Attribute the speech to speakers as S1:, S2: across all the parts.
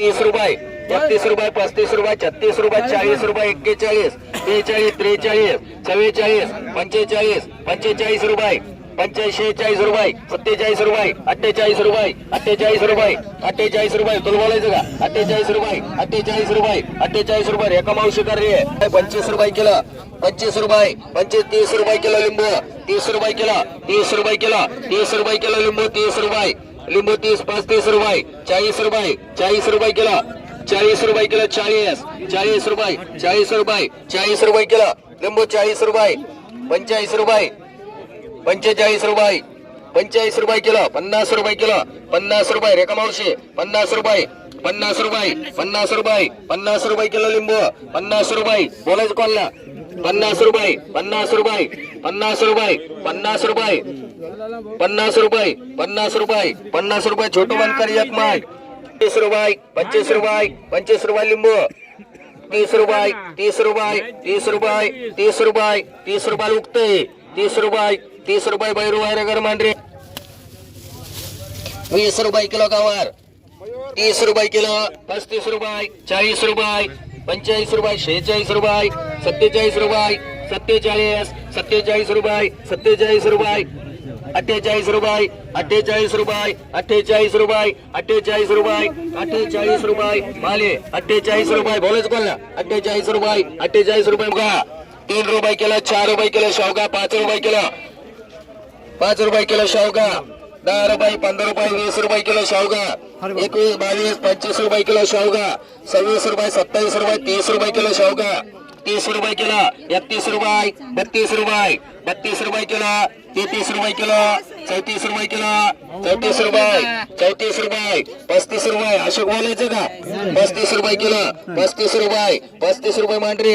S1: 30 रुपये 32 रुपये 35 रुपये 36 रुपये 40 रुपये 41 42 43 44 45 45 रुपये 45 रुपये 47 रुपये 48 रुपये 48 रुपये तुला बोलायचं का 48 रुपये 48 रुपये रेखा मावशी कर रे 25 रुपये किलो 25 रुपये 30 रुपये किलो लिंबू 30 रुपये किलो 30 रुपये किलो 30 रुपये किलो लिंबू 30 रुपये लिंबू 30 35 रुपये 40 रुपये 40 रुपये किलो 40 रुपये किलो 40 रुपये 40 रुपये किलो लिंबू 40 रुपये 45 रुपये 45 रुपये 45 रुपये किलो 50 रुपये किलो 50 रुपये रेखा मावशी 50 रुपये 50 रुपये 50 रुपये 50 रुपये किलो लिंबू 50 रुपये बोलायचं कोणला 50 रुपये 50 रुपये 50 रुपये 50 रुपये 50 रुपये 50 रुपये 50 रुपये छोटं बंद कर एक माग 30 रुपये 25 रुपये 25 रुपये लिंबू 30 रुपये 30 रुपये 30 रुपये 30 रुपये 30 रुपये उगते 30 रुपये 30 रुपये बैरू वायरगर मांडरे 20 रुपये किलो गवार 30 रुपये किलो 35 रुपये 40 रुपये 45 रुपये 46 रुपये 47 रुपये 47 रुपये 47 रुपये 48 रुपये 48 रुपये 48 रुपये 48 रुपये 48 रुपये माले 48 रुपये बोलायचं कोणला 48 रुपये 48 रुपये बघा 3 रुपये किलो 4 रुपये किलो शेवगा 5 रुपये किलो 5 रुपये किलो शेवगा 10 रुपये 15 रुपये 20 रुपये किलो शेवगा 21 22 25 रुपये किलो शेवगा 26 रुपये 27 रुपये 30 रुपये किलो शेवगा 30 रुपये किलो 31 रुपये 32 रुपये 32 रुपये किलो 33 रुपये किलो 34 रुपये किलो 34 रुपये 34 रुपये 35 रुपये अशोक बोलायचं का 35 रुपये किलो 35 रुपये मांडरी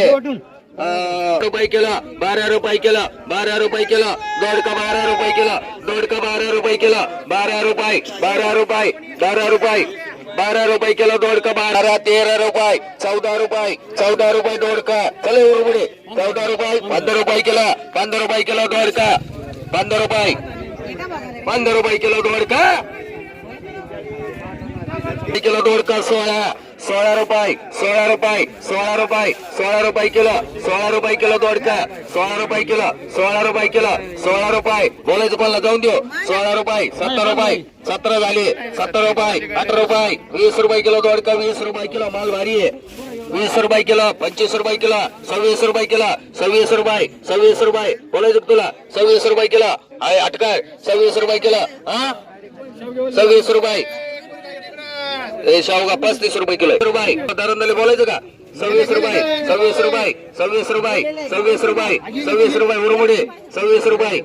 S1: रुपये किलो 12 रुपये किलो 12 रुपये किलो दोडका 12 रुपये किलो दोडका 12 रुपये किलो 12 रुपये 12 रुपये 12 रुपये 12 रुपये किलो दोडका 12 13 रुपये 14 रुपये दोडका चले उरबुडे 14 रुपये 15 रुपये किलो 15 रुपये किलो दोडका 15 रुपये किलो दोडका किलो दोडका 16 रुपये 16 रुपये किलो 16 रुपये किलो दोडका 16 रुपये किलो 16 रुपये बोलायचं कोणाला जाऊन देऊ 16 रुपये 17 रुपये 17 झाले 17 रुपये 18 रुपये 20 रुपये किलो दोडका 20 रुपये किलो माल भारी आहे 20 रुपये किलो 25 रुपये किलो 26 रुपये किलो 26 रुपये बोलायचं तुला 26 रुपये किलो आहे अटकार 26 रुपये किलो हा 26 रुपये शेवगा 35 रुपये किलो रुपये दारंदाले बोलायचं का 26 रुपये 26 रुपये 26 रुपये 26 रुपये 26 रुपये उरमुडे 26 रुपये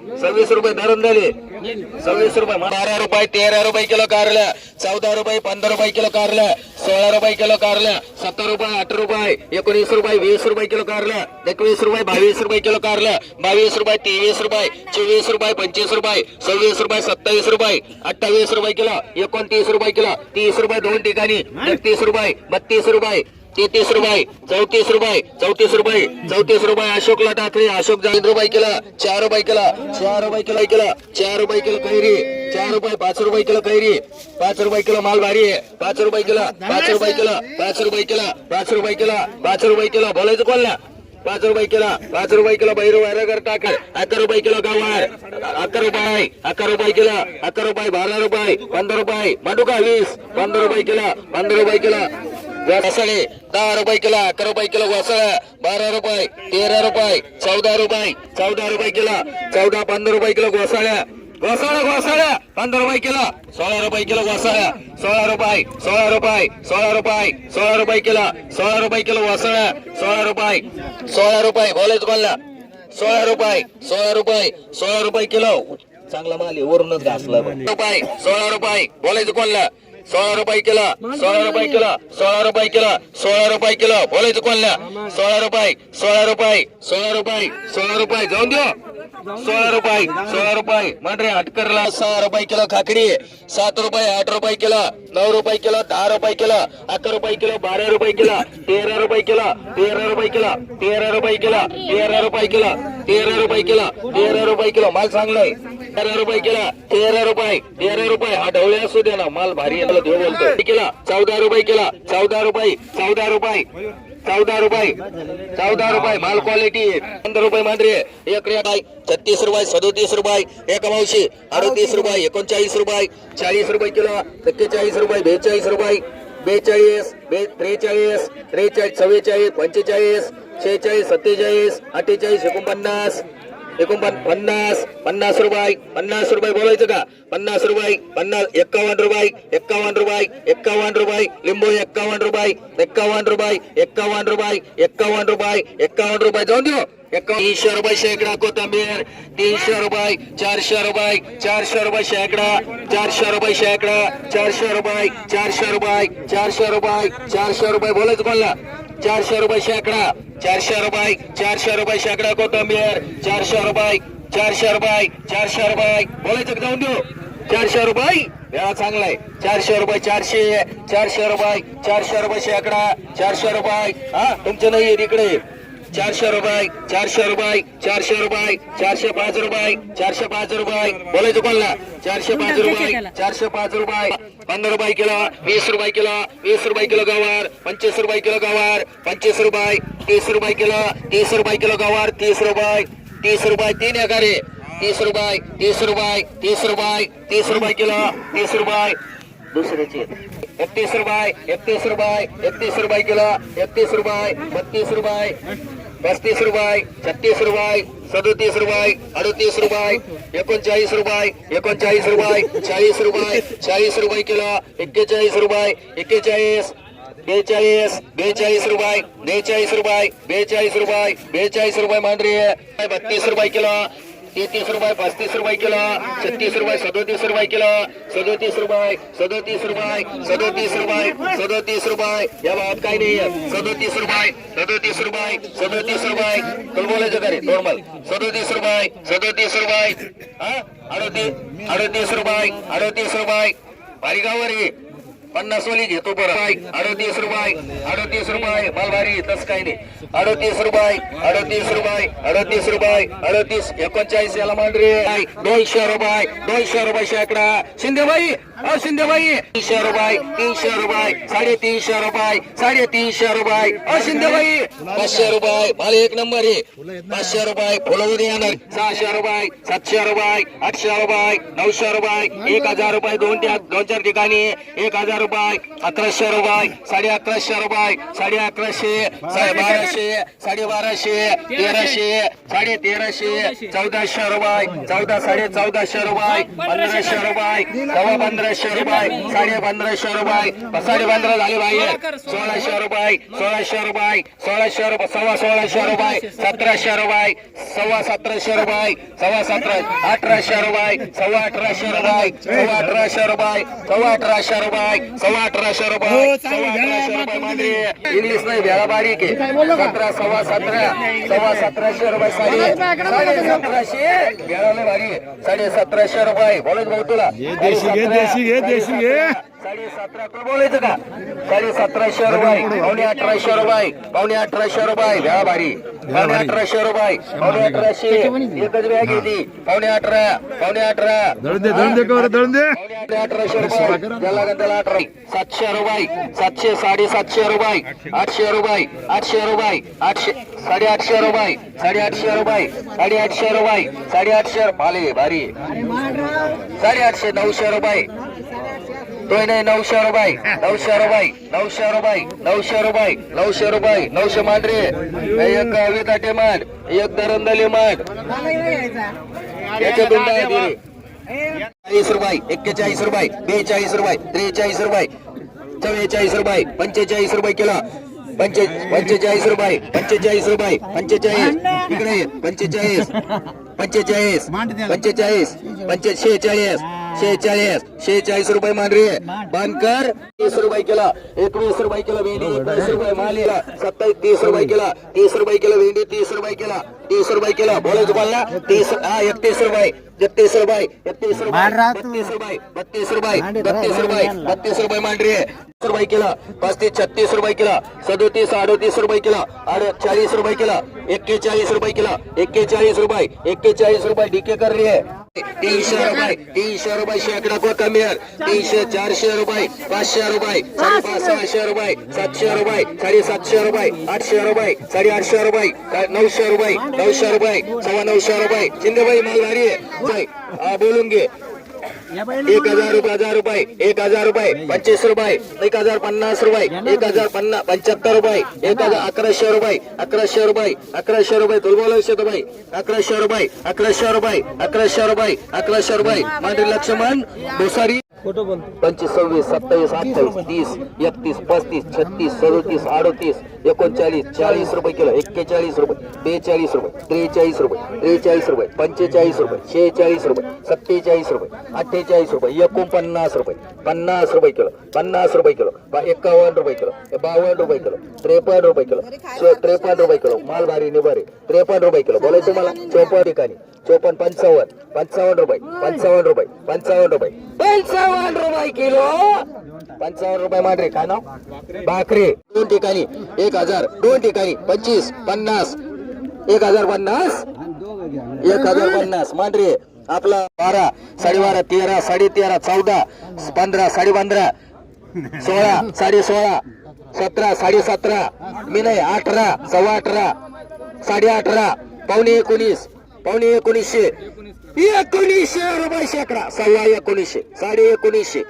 S1: दारंदाले 26 रुपये 12 रुपये 13 रुपये किलो कारल्या 14 रुपये 15 रुपये किलो कारल्या 16 रुपये किलो कारल्या 17 रुपये 18 रुपये 19 रुपये 20 रुपये किलो कारल्या 21 रुपये 22 रुपये किलो कारल्या 22 रुपये 23 रुपये 24 रुपये 25 रुपये 26 रुपये 27 रुपये 28 रुपये किलो 29 रुपये किलो 30 रुपये दोन ठिकाणी 31 रुपये 32 रुपये 33 रुपये 34 रुपये अशोकला टाकले अशोक 3 रुपये किलो 4 रुपये किलो 4 रुपये किलो 4 रुपये किलो कैरी 4 रुपये 5 रुपये किलो कैरी 5 रुपये किलो माल भारी आहे 5 रुपये किलो 5 रुपये किलो 5 रुपये किलो 5 रुपये किलो 5 रुपये किलो बोलायचं कोणला 5 रुपये किलो बैरू वायरगर टाक 11 रुपये किलो गवार 11 रुपये किलो 11 रुपये 12 रुपये 15 रुपये मांडूका 20 15 रुपये किलो घोसाळे 10 रुपये किलो 11 रुपये किलो घोसाळा 12 रुपये 13 रुपये 14 रुपये किलो 15 रुपये किलो घोसाळ्या 15 रुपये किलो 16 रुपये किलो घोसाळ्या 16 रुपये किलो 16 रुपये किलो घोसाळ्या 16 रुपये बोलायचं कोणला 16 रुपये किलो चांगला माल वरूनच घासला 16 रुपये बोलायचं कोणला 16 रुपये किलो 16 रुपये किलो 16 रुपये किलो 16 रुपये किलो बोलायचं कोणला 16 रुपये जाऊन देऊ 16 रुपये मांडरे अटकरला 6 रुपये किलो खाकडी 7 रुपये 8 रुपये किलो 9 रुपये किलो 10 रुपये किलो 11 रुपये किलो 12 रुपये किलो 13 रुपये किलो 13 रुपये किलो 13 रुपये किलो 13 रुपये किलो 13 रुपये किलो 13 रुपये किलो माल चांगलाय 13 केला 13 हा ढवळे असू दे ना माल भारी आहे, देव बोलतोय केला 14 केला 14 माल क्वालिटी 15 मांजरी एक रेट आहे 36 रुपये 37 एक मावशी 38 39 40 किलो 41 42 42 43 44 45 46 47 48 49 50 रुपये बोलायचं का 50 रुपये 51 रुपये लिंबू 51 रुपये जाऊन देऊ 300 रुपये शेकडा कोथंबीर 300 रुपये 400 रुपये शेकडा 400 रुपये बोलायचं कोणला 400 रुपये शेकडा 400 रुपये शेकडा कोथंबीर 400 रुपये बोलायचं का जाऊन देऊ 400 रुपये वेळा चांगला आहे 400 रुपये 400 रुपये शेकडा 400 रुपये हा तुमचं नाही आहे तिकडे 400 रुपये 405 रुपये बोलायचं कोणला 405 रुपये 15 रुपये किलो 20 रुपये किलो गवार 25 रुपये किलो गवार 25 रुपये 30 रुपये किलो गवार 30 रुपये 3 एकारे 30 रुपये किलो 30 रुपये दुसऱ्याची 31 रुपये किलो 31 रुपये 32 रुपये 35 रुपये 36 रुपये 37 रुपये 38 रुपये 39 रुपये 40 रुपये किलो 41 रुपये 42 रुपये मांजरी 32 रुपये किलो 33 रुपये 35 रुपये किलो 36 रुपये 37 रुपये किलो 37 रुपये या बाबत काही नाही 37 रुपये तुला बोलायचं का रे नॉर्मल 37 रुपये हा 38 रुपये भारी गावर आहे 50 वाली घेतो बरं 38 रुपये माल भारी तस काही नाही 38 रुपये 39 याला मांडरे 200 रुपये शेकडा शिंदेबाई 300 रुपये 350 रुपये शिंदेबाई 500 रुपये माल एक नंबर आहे 500 रुपये फुलवून येणार 600 रुपये 700 रुपये 800 रुपये 900 रुपये 1000 रुपये 2-4 ठिकाणी 1000 रुपये 1100 रुपये 1150 रुपये 1150 1200 1300 1350 1400 रुपये 1400 रुपये 1500 रुपये 1500 रुपये 1550 रुपये 15.5 झाले बाहेर 1600 रुपये 1600 रुपये 1600 रुपये 1700 रुपये 1700 रुपये 1800 रुपये 1800 रुपये मांजरी इंग्लिश नाही भेळा बारीक आहे 1700 रुपये 1700 भेळाले भारी 1750 रुपये बोलत भाऊ तुला
S2: देशी घे
S1: 17.5 बोलायचं का 1750 रुपये 1800 रुपये 1800 भेळा भारी 1800 रुपये 1800 एकच बॅग येते 18
S2: दळून दे
S1: 1800 रुपये त्याला 700 रुपये 700 750 रुपये 800 रुपये 800 रुपये 800 रुपये 850 रुपये 850 भाले भारी 850 900 रुपये तो नाही 900 रुपये 900 मांडरे एक विदाटे मांड एक दरंदली मांड याच्या दोन 40 रुपये 41 रुपये 42 रुपये 43 रुपये 44 रुपये 45 रुपये किलो 45 रुपये 45 इकडे 46 रुपये मांडरे बांधकर 30 रुपये किलो 21 रुपये किलो भेंडी 21 रुपये मालीला 27 रुपये किलो 30 रुपये किलो भेंडी 30 रुपये किलो बोलायचं बोलला 30 31 रुपये 32 रुपये मांडरे रुपये किलो 35 36 रुपये किलो 37 38 रुपये किलो 40 रुपये किलो 41 रुपये किलो 41 रुपये डीके कर रही है तीनशे रुपये शेकडा को कमी आहे 300 400 रुपये 500 रुपये 550 रुपये 700 रुपये 750 रुपये 800 रुपये 850 रुपये 900 रुपये 900 रुपये शिंदेबाई मालधारी आहे बोलून घे 1000 रुपये 1000 रुपये 25 रुपये 1050 रुपये 1050 75 रुपये 1100 रुपये 1100 रुपये तुला बोलायचं भाई 1100 रुपये 1100 रुपये मांडरी लक्ष्मण भुसारी 25 26 27 28 30 31 35 36 37 38 39 40 रुपये किलो 41 रुपये 42 रुपये 43 रुपये 43 रुपये 45 रुपये 46 रुपये 47 रुपये 48 रुपये 49 रुपये 50 रुपये किलो 50 रुपये किलो 51 रुपये किलो 52 रुपये किलो 53 रुपये किलो 53 रुपये किलो माल भारी निभारी 53 रुपये किलो बोलायचं तुम्हाला 54 ठिकाणी 54 55 रुपये 55 रुपये 55 रुपये 55 रुपये किलो 55 रुपये मांडरे काय नाव भाकरी 2 ठिकाणी 1000 2 ठिकाणी 25 50 1050 1050 मांडरे आपला 12 12.5 13 13.5 14 15 15.5 16 16.5 17 17.5 मी नाही 18 18.5 18.5 पावणे 19 पावणे 1900 रुपये शेकडा 1900 19.5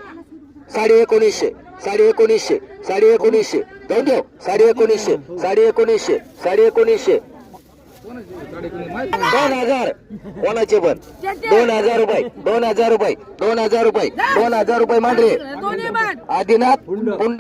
S1: 19.5 19.5 19.5 जाऊन देऊ 19.5 19.5 2000 कोणाचे पण 2000 रुपये 2000 रुपये 2000 रुपये 2000 रुपये मांडरे आदिनाथ